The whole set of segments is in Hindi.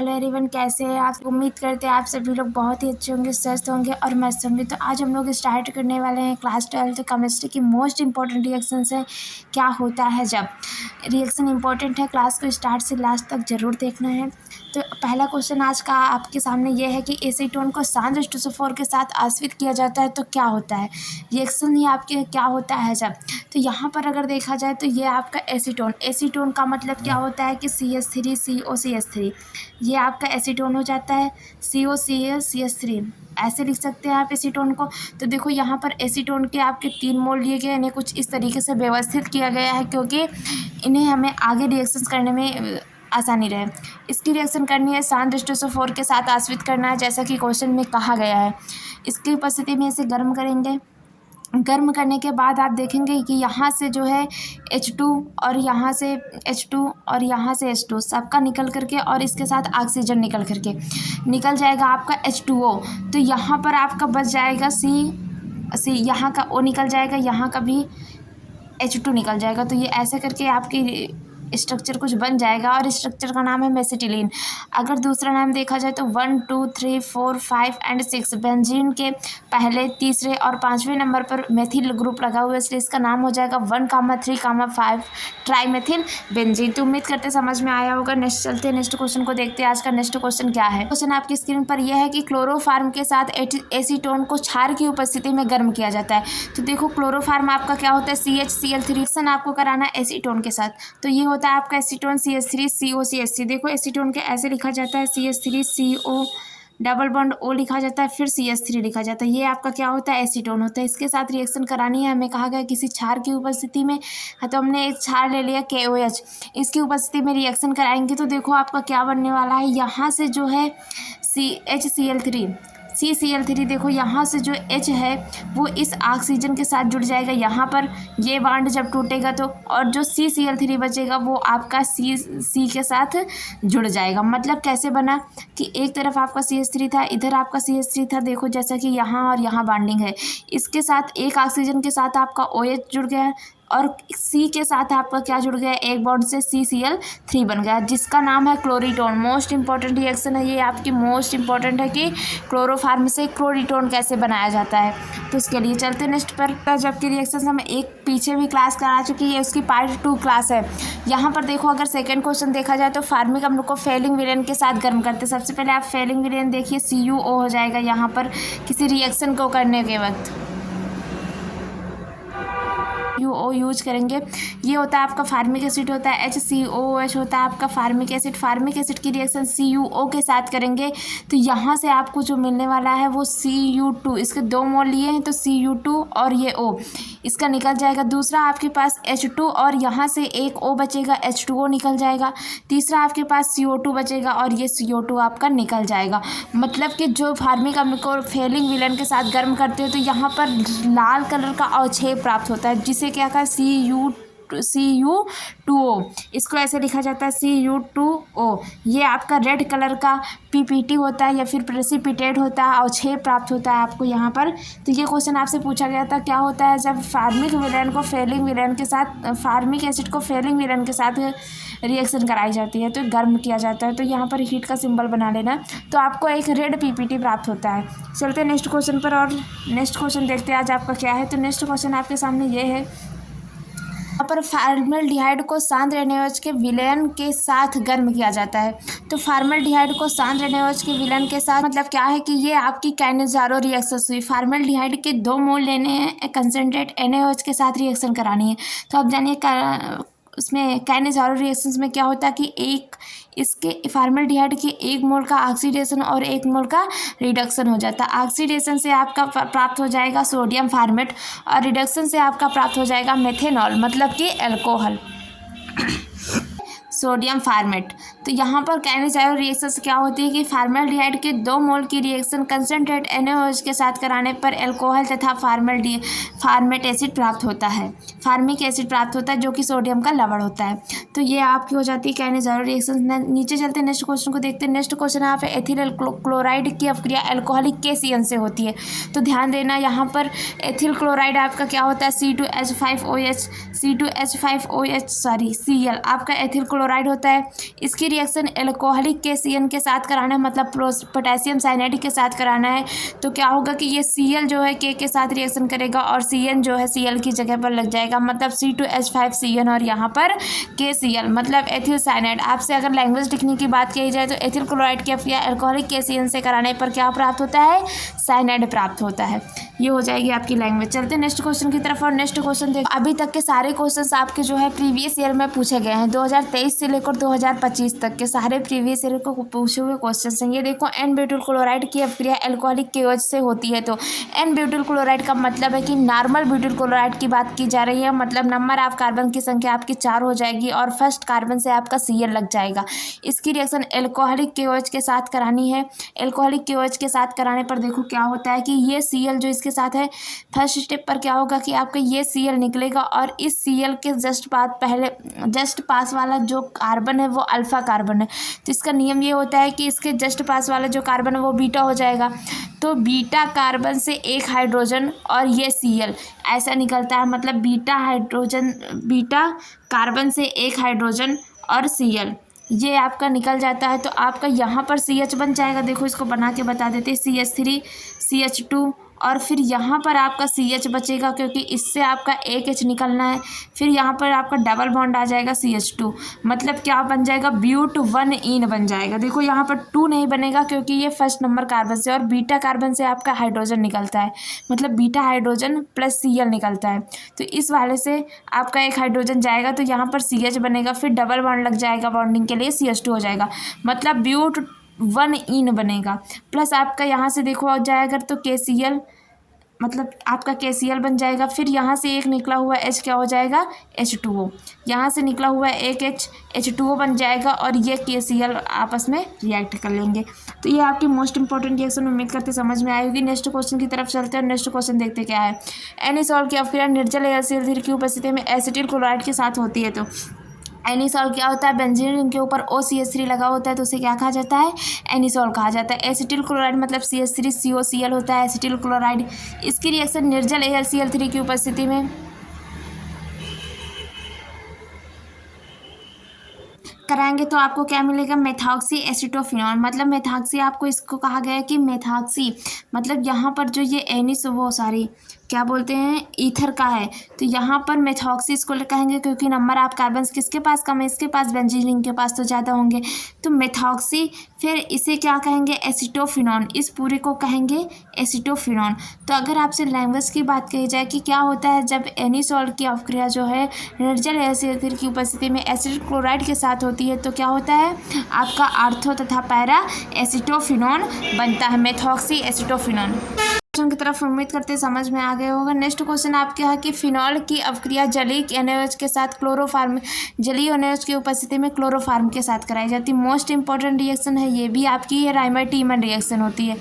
हेलो एवरीवन, कैसे हैं आप। उम्मीद करते हैं आप सभी लोग बहुत ही अच्छे होंगे, स्वस्थ होंगे और मस्त होंगे। तो आज हम लोग स्टार्ट करने वाले हैं क्लास 12 केमिस्ट्री की मोस्ट इंपॉर्टेंट रिएक्शंस है क्या होता है जब। रिएक्शन इंपॉर्टेंट है, क्लास को स्टार्ट से लास्ट तक ज़रूर देखना है। तो पहला क्वेश्चन आज का आपके सामने ये है कि एसीटोन को शांत H2SO4 के साथ आश्रित किया जाता है तो क्या होता है। रिएक्शन ही आपके क्या होता है जब। तो यहाँ पर अगर देखा जाए तो ये आपका एसीटोन का मतलब क्या होता है कि CH3COCH3, ये आपका एसीटोन हो जाता है। COCH3 ऐसे लिख सकते हैं आप एसीटोन को। तो देखो यहाँ पर एसीटोन के आपके 3 मोल लिए गए, इन्हें कुछ इस तरीके से व्यवस्थित किया गया है क्योंकि इन्हें हमें आगे रिएक्शंस करने में आसानी रहे। इसकी रिएक्शन करनी है शांत H2SO4 के साथ आश्रित करना है, जैसा कि क्वेश्चन में कहा गया है। इसकी उपस्थिति में इसे गर्म करेंगे। गर्म करने के बाद आप देखेंगे कि यहाँ से जो है H2 और यहाँ से H2 और यहाँ से H2 सबका निकल करके और इसके साथ ऑक्सीजन निकल करके निकल जाएगा आपका H2O। तो यहाँ पर आपका बच जाएगा C, यहाँ का O निकल जाएगा, यहाँ का भी H2 निकल जाएगा। तो ये ऐसे करके आपकी स्ट्रक्चर कुछ बन जाएगा और स्ट्रक्चर का नाम है मेसिटिलीन। अगर दूसरा नाम देखा जाए तो 1 2 3 4 5 एंड 6 बेंजीन के पहले, तीसरे और 5वें नंबर पर मेथिल ग्रुप लगा हुआ है, इसलिए इसका नाम हो जाएगा 1,3,5 ट्राईमेथिल बेंजीन। तो उम्मीद करते समझ में आया होगा। नेक्स्ट चलते हैं, नेक्स्ट क्वेश्चन को देखते हैं। आज का नेक्स्ट क्वेश्चन क्या है। क्वेश्चन आपकी स्क्रीन पर यह है कि क्लोरोफार्म के साथ एसीटोन को क्षार की उपस्थिति में गर्म किया जाता है। तो देखो क्लोरोफार्म आपका क्या होता है CHCl3 आपको कराना है एसीटोन के साथ। तो ये होता है आपका एसीटोन CH3COCH3। देखो एसीटोन के ऐसे लिखा जाता है CH3CO डबल बॉन्ड O लिखा जाता है, फिर CH3 लिखा जाता है। ये आपका क्या होता है एसीटोन होता है। इसके साथ रिएक्शन करानी है, हमें कहा गया किसी क्षार की उपस्थिति में। तो हमने एक क्षार ले लिया KOH, इसकी उपस्थिति में रिएक्शन कराएंगे तो देखो आपका क्या बनने वाला है। यहाँ से जो है CCl3 देखो यहाँ से जो H है वो इस ऑक्सीजन के साथ जुड़ जाएगा यहाँ पर, ये बॉन्ड जब टूटेगा तो, और जो CCl3 बचेगा वो आपका C के साथ जुड़ जाएगा। मतलब कैसे बना कि एक तरफ आपका CH3 था, इधर आपका CH3 था। देखो जैसा कि यहाँ और यहाँ बॉन्डिंग है, इसके साथ एक ऑक्सीजन के साथ आपका OH जुड़ गया है और C के साथ आपका क्या जुड़ गया, एक बॉन्ड से CCl3 बन गया, जिसका नाम है क्लोरीटोन। मोस्ट इंपॉर्टेंट रिएक्शन है ये आपकी, मोस्ट इंपॉर्टेंट है कि क्लोरोफार्म से क्लोरीटोन कैसे बनाया जाता है। तो इसके लिए चलते नेक्स्ट पर। जबकि रिएक्शन हम एक पीछे भी क्लास करा चुकी है, उसकी पार्ट 2 क्लास है। यहाँ पर देखो अगर सेकेंड क्वेश्चन देखा जाए तो फार्मिक अम्ल को फेलिंग विलेन के साथ गर्म करते। सबसे पहले आप फेलिंग विलेन देखिए, CuO हो जाएगा यहाँ पर किसी रिएक्शन को करने के वक्त UO यूज करेंगे। ये होता है आपका फार्मिक एसिड होता है, HCOOH होता है आपका फार्मिक एसिड। फार्मिक एसिड की रिएक्शन CuO के साथ करेंगे तो यहाँ से आपको जो मिलने वाला है वो Cu2, इसके 2 मोल लिए हैं तो Cu2 और ये O इसका निकल जाएगा। दूसरा आपके पास H2 और यहाँ से एक O बचेगा, H2O निकल जाएगा। तीसरा आपके पास CO2 बचेगा और ये CO2 आपका निकल जाएगा। मतलब कि जो फार्मिक अम्ल को फेलिंग विलेन के साथ गर्म करते हो तो यहाँ पर लाल कलर का अवक्षेप प्राप्त होता है, जिसे क्या कहा Cu2O, इसको ऐसे लिखा जाता है Cu2O। ये आपका रेड कलर का PPT होता है या फिर प्रेसिपिटेट होता है, अवक्षेप प्राप्त होता है आपको यहाँ पर। तो ये क्वेश्चन आपसे पूछा गया था, क्या होता है जब फार्मिक विलेन को फेलिंग विलेन के साथ, फार्मिक एसिड को फेलिंग विलेन के साथ रिएक्शन कराई जाती है तो गर्म किया जाता है। तो यहाँ पर हीट का सिंबल बना लेना, तो आपको एक रेड PPT प्राप्त होता है। चलते हैं नेक्स्ट क्वेश्चन पर और नेक्स्ट क्वेश्चन देखते हैं आज आपका क्या है। तो नेक्स्ट क्वेश्चन आपके सामने ये है, यहाँ पर फॉर्मल्डिहाइड को शांत रेनॉल्ड्स के विलयन के साथ गर्म किया जाता है। तो फॉर्मल्डिहाइड को शांत रेनॉल्ड्स के विलयन के साथ मतलब क्या है कि ये आपकी कैनेजारो रिएक्शन हुई। फॉर्मल्डिहाइड के 2 मोल लेने हैं, कंसनट्रेट NaOH के साथ रिएक्शन करानी है। तो अब जानिए उसमें कैनेजारो रिएक्शंस में क्या होता है कि एक इसके फॉर्मल्डिहाइड के 1 मोल का ऑक्सीडेशन और 1 मोल का रिडक्शन हो जाता है। ऑक्सीडेशन से आपका प्राप्त हो जाएगा सोडियम फॉर्मेट और रिडक्शन से आपका प्राप्त हो जाएगा मेथेनॉल, मतलब कि अल्कोहल, सोडियम फॉर्मेट। तो यहाँ पर कैनेजारो रिएक्शन क्या होती है कि फॉर्मल्डिहाइड के 2 मोल की रिएक्शन कंसनट्रेट NaOH के साथ कराने पर अल्कोहल तथा फॉर्मेट एसिड प्राप्त होता है, फार्मिक एसिड प्राप्त होता है जो कि सोडियम का लवण होता है। तो ये आपकी हो जाती है कैनेजारो रिएक्शन। नीचे चलते हैं, नेक्स्ट क्वेश्चन को देखते हैं। नेक्स्ट क्वेश्चन यहाँ पे एथिल क्लोराइड की अपक्रिया अल्कोहलिक KCN से होती है। तो ध्यान देना यहाँ पर एथिल क्लोराइड आपका क्या होता है C2H5OH Cl आपका एथिल क्लोराइड क्लोराइड होता है, इसकी रिएक्शन एल्कोहलिक KCN के साथ कराना है, मतलब पोटेशियम साइनाइड के साथ कराना है। तो क्या होगा कि ये Cl जो है K के साथ रिएक्शन करेगा और Cn जो है Cl की जगह पर लग जाएगा, मतलब C2H5Cn और यहाँ पर KCl मतलब एथिल साइनाइड। आपसे अगर लैंग्वेज लिखने की बात की जाए तो एथिल क्लोराइड की अभिक्रिया एल्कोहलिक KCN से कराने पर क्या प्राप्त होता है? साइनाइड प्राप्त होता है। ये हो जाएगी आपकी लैंग्वेज। चलते हैं नेक्स्ट क्वेश्चन की तरफ। और नेक्स्ट क्वेश्चन देख, अभी तक के सारे क्वेश्चंस आपके जो है प्रीवियस ईयर में पूछे गए हैं। 2023 से लेकर 2025 तक के सारे प्रीवियस ईयर को पूछे हुए क्वेश्चन हैं। ये देखो, एन ब्यूटाइल क्लोराइड की अभिक्रिया एल्कोहलिक KOH से होती है। तो एन ब्यूटाइल क्लोराइड का मतलब है कि नॉर्मल ब्यूटाइल क्लोराइड की बात की जा रही है, मतलब नंबर ऑफ कार्बन की संख्या आपकी 4 हो जाएगी और फर्स्ट कार्बन से आपका Cl लग जाएगा। इसकी रिएक्शन एल्कोहलिक KOH के साथ करानी है। एल्कोहलिक KOH के साथ कराने पर देखो क्या होता है कि ये Cl जो इसके साथ है, फर्स्ट स्टेप पर क्या होगा कि आपका ये Cl निकलेगा और इस Cl के जस्ट पास वाला जो कार्बन है वो अल्फा कार्बन है। तो इसका नियम ये होता है कि इसके जस्ट पास वाला जो कार्बन है वो बीटा हो जाएगा। तो बीटा कार्बन से एक हाइड्रोजन और ये Cl ऐसा निकलता है, मतलब बीटा कार्बन से एक हाइड्रोजन और Cl ये आपका निकल जाता है। तो आपका यहाँ पर CH बन जाएगा। देखो, इसको बना के बता देते हैं, CH3 CH2 और फिर यहाँ पर आपका CH बचेगा क्योंकि इससे आपका एक H निकलना है। फिर यहाँ पर आपका डबल बॉन्ड आ जाएगा CH2, मतलब क्या बन जाएगा? ब्यूट 1ene बन जाएगा। देखो यहाँ पर 2 नहीं बनेगा क्योंकि ये फर्स्ट नंबर कार्बन से और बीटा कार्बन से आपका हाइड्रोजन निकलता है, मतलब बीटा हाइड्रोजन प्लस Cl निकलता है। तो इस वाले से आपका एक हाइड्रोजन जाएगा तो यहाँ पर CH बनेगा, फिर डबल बॉन्ड लग जाएगा बॉन्डिंग के लिए, CH2 हो जाएगा, मतलब ब्यूट 1ene बनेगा। प्लस आपका यहाँ से देखो आ जाएगा तो KCl, मतलब आपका KCl बन जाएगा। फिर यहाँ से एक निकला हुआ H क्या हो जाएगा? H2O। यहाँ से निकला हुआ एक H H2O बन जाएगा और ये KCl आपस में रिएक्ट कर लेंगे। तो ये आपकी मोस्ट इंपॉर्टेंट रिएक्शन उम्मीद करते समझ में आएगी। नेक्स्ट क्वेश्चन की तरफ चलते हैं। नेक्स्ट क्वेश्चन देखते क्या है। एनिसॉल की अभिक्रिया निर्जल HCl की उपस्थिति में एसिटिल क्लोराइड के साथ होती है। तो एनिसॉल क्या होता है? बेंजीन रिंग के ऊपर OCH3 लगा होता है तो उसे क्या कहा जाता है? एनिसॉल कहा जाता है। एसिटिल क्लोराइड मतलब CH3COCl होता है एसिटिल क्लोराइड। इसकी रिएक्शन निर्जल HCl3 की उपस्थिति में कराएंगे तो आपको क्या मिलेगा? मेथॉक्सी एसिटोफिनॉल, मतलब मेथॉक्सी आपको इसको कहा गया है कि मेथॉक्सी मतलब यहाँ पर जो ये क्या बोलते हैं, ईथर का है। तो यहाँ पर मेथॉक्सी इसको कहेंगे क्योंकि नंबर ऑफ कार्बन किसके पास कम है? इसके पास, बेंजीन रिंग के पास तो ज़्यादा होंगे। तो मेथॉक्सी, फिर इसे क्या कहेंगे? एसिटोफिनॉन। इस पूरे को कहेंगे एसिटोफिनॉन। तो अगर आपसे लैंग्वेज की बात कही जाए कि क्या होता है जब एनिसॉल की अभिक्रिया जो है निर्जल HCl की उपस्थिति में एसिड क्लोराइड के साथ होती है तो क्या होता है? आपका आर्थो तथा पैरा एसिटोफिनॉन बनता है, मेथॉक्सी एसिटोफिनॉन। क्वेश्चन की तरफ उम्मीद करते समझ में आ गया होगा। नेक्स्ट क्वेश्चन आपके है कि फिनॉल की अभिक्रिया जलीय NaOH के साथ जलीय NaOH की उपस्थिति में क्लोरोफार्म के साथ कराई जाती है। मोस्ट इंपॉर्टेंट रिएक्शन है ये भी आपकी, ये राइमर-टीमन रिएक्शन होती है।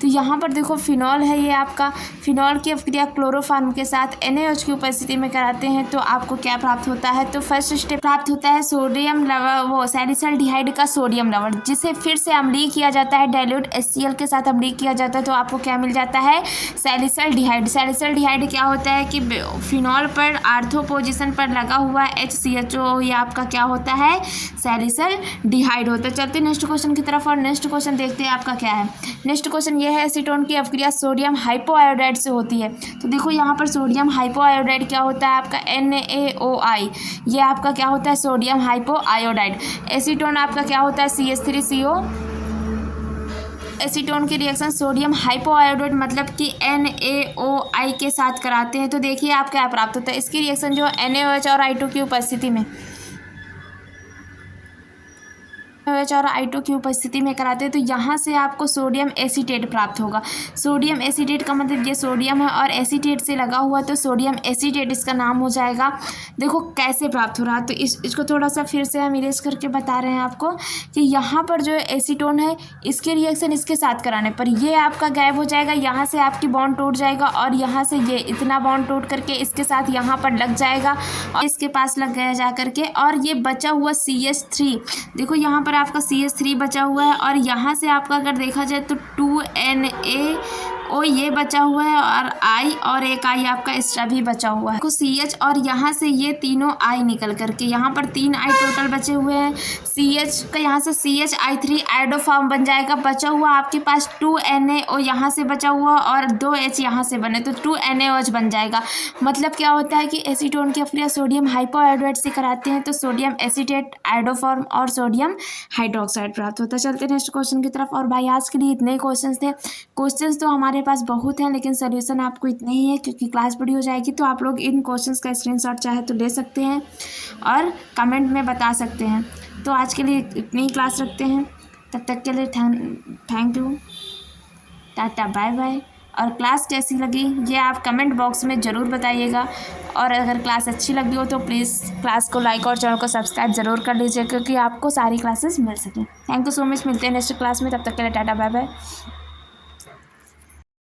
तो यहाँ पर देखो फिनॉल है, ये आपका फिनॉल की अभिक्रिया क्लोरोफार्म के साथ NaOH की उपस्थिति में कराते हैं तो आपको क्या प्राप्त होता है? तो फर्स्ट स्टेप प्राप्त होता है सोडियम लवण, वो सैलिसल्डिहाइड का सोडियम लवण, जिसे फिर से अम्लीय किया जाता है, डाइल्यूट HCl के साथ अम्लीय किया जाता है तो आपको क्या मिल जाता है? सैलिसल्डिहाइड। सैलिसल्डिहाइड क्या होता है कि फिनॉल पर आर्थो पोजीशन पर लगा हुआ HCHO, ये आपका क्या होता है? सैलिसल्डिहाइड होता है। चलते नेक्स्ट क्वेश्चन की तरफ और नेक्स्ट क्वेश्चन देखते हैं आपका क्या है। नेक्स्ट क्वेश्चन ये है, एसीटोन की अभिक्रिया सोडियम हाइपोआयोडाइड से होती है। तो देखो यहाँ पर सोडियम हाइपोआयोडाइड क्या होता है? आपका NaOI, ये आपका क्या होता है? सोडियम हाइपोआयोडाइड। एसीटोन आपका क्या होता है? CH3CO। एसीटोन की रिएक्शन सोडियम हाइपोआयोडाइड मतलब कि NaOI के साथ कराते हैं तो देखिए आप क्या प्राप्त होता है। इसकी रिएक्शन जो NaOH और I2 की उपस्थिति में और I2 की उपस्थिति में कराते हैं तो यहाँ से आपको सोडियम एसीटेट प्राप्त होगा। सोडियम एसीटेट का मतलब ये सोडियम है और एसीटेट से लगा हुआ तो सोडियम एसीटेट इसका नाम हो जाएगा। देखो कैसे प्राप्त हो रहा है, तो इसको थोड़ा सा फिर से हम इरेज करके बता रहे हैं आपको कि यहाँ पर जो एसीटोन है इसके रिएक्शन इसके साथ कराने पर ये आपका गायब हो जाएगा, यहाँ से आपकी बॉन्ड टूट जाएगा और यहाँ से ये इतना बॉन्ड टूट करके इसके साथ यहाँ पर लग जाएगा और इसके पास लग गया जा करके, और ये बचा हुआ CH3, देखो यहाँ पर आपका CH3 बचा हुआ है और यहाँ से आपका अगर देखा जाए तो ओ ये बचा हुआ है और आई और एक आई आपका एक्स्ट्रा भी बचा हुआ है। सी एच और यहाँ से ये तीनों आई निकल करके यहाँ पर 3 आई टोटल बचे हुए हैं। सी एच का यहाँ से सी एच आई 3 आइडो फॉर्म बन जाएगा। बचा हुआ आपके पास 2 NaO यहाँ से बचा हुआ और 2 H यहाँ से बने तो 2 NaOH बन जाएगा। मतलब क्या होता है कि एसीटोन की अपक्रिया सोडियम हाइपोआयोडाइड से कराते हैं तो सोडियम एसीटेट आइडोफॉर्म और सोडियम हाइड्रोक्साइड प्राप्त होता है। चलते नेक्स्ट क्वेश्चन की तरफ। और भाई आज के लिए इतने ही क्वेश्चंस थे। क्वेश्चंस तो हमारे पास बहुत हैं लेकिन सोल्यूशन आपको इतने ही है क्योंकि क्लास बड़ी हो जाएगी तो आप लोग इन क्वेश्चंस का स्क्रीनशॉट चाहे तो ले सकते हैं और कमेंट में बता सकते हैं। तो आज के लिए इतनी ही क्लास रखते हैं। तब तक के लिए thank you, tata, bye bye. और क्लास कैसी लगी ये आप कमेंट बॉक्स में ज़रूर बताइएगा। और अगर क्लास अच्छी लगी हो तो प्लीज़ क्लास को लाइक और चैनल को सब्सक्राइब ज़रूर कर लीजिए क्योंकि आपको सारी क्लासेस मिल सकें। Thank you so much. मिलते हैं नेक्स्ट क्लास में। तब तक के लिए टाटा, बाय बाय।